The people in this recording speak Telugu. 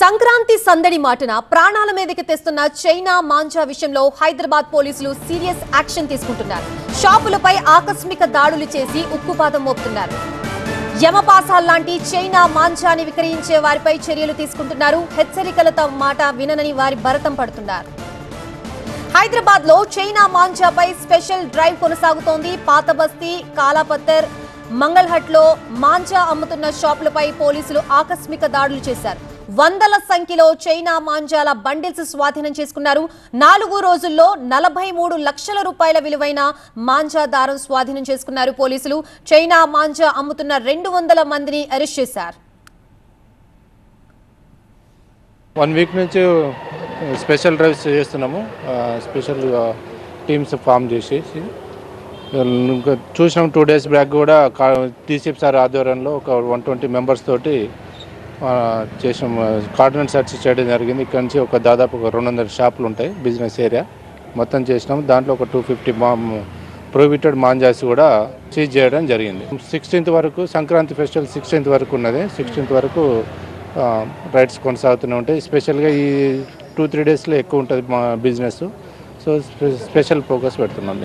సంక్రాంతి సందడి మాటన ప్రాణాల మీదకి తెస్తున్న చైనా మాంజా విషయంలో హైదరాబాద్ పోలీసులు సీరియస్ యాక్షన్ తీసుకుంటున్నారు. షాపులపై ఆకస్మిక దాడులు చేసి ఉక్కుపాదం మోపుతున్నారు. యమపాసాల్లాంటి చైనా మాంజాని విక్రయించే వారిపై చర్యలు తీసుకుంటున్నారు. హెచ్చరికలతో మాట వినని వారి భరతం పడుతున్నారు. హైదరాబాద్ లో చైనా మాంజాపై స్పెషల్ డ్రైవ్ కొనసాగుతోంది. పాతబస్తీ, కాలాపత్తర్, మంగళహట్ లో మాంజా అమ్ముతున్న షాపులపై పోలీసులు ఆకస్మిక దాడులు చేశారు. వందల సంఖ్యలో చైనా మాంజాల బండిల్స్ స్వాధీనం చేసుకున్నారు. 4 రోజుల్లో 43 లక్షల రూపాయల విలువైన మాంజా దారం స్వాధీనం చేసుకున్నారు పోలీసులు. చైనా మాంజా అమ్ముతున్న 200 మందిని అరెస్ట్ చేశారు. 1 వీక్ నుంచి స్పెషల్ డ్రైవ్స్ చేస్తున్నాము. స్పెషల్ టీమ్స్ ఫామ్ చేసేసి చూసినాం. 2 డేస్ బ్యాక్ కూడా టీసీఎఫ్ సార్ ఆధ్వర్యంలో ఒక 120 మెంబర్స్ తోటి చేసాం. కార్డన్ సెర్చ్ చేయడం జరిగింది. ఇక్కడ నుంచి దాదాపు 200 షాపులు ఉంటాయి, బిజినెస్ ఏరియా మొత్తం చేసినాం. దాంట్లో ఒక 250 ప్రొహిబిటెడ్ మాంజాస్ కూడా సీజ్ చేయడం జరిగింది. 16th వరకు సంక్రాంతి ఫెస్టివల్ 16th వరకు ఉన్నది. 16th వరకు రైడ్స్ కొనసాగుతూనే ఉంటాయి. స్పెషల్గా ఈ 2-3 డేస్లో ఎక్కువ ఉంటుంది మా బిజినెస్. సో స్పెషల్ ఫోకస్ పెడుతున్నాం.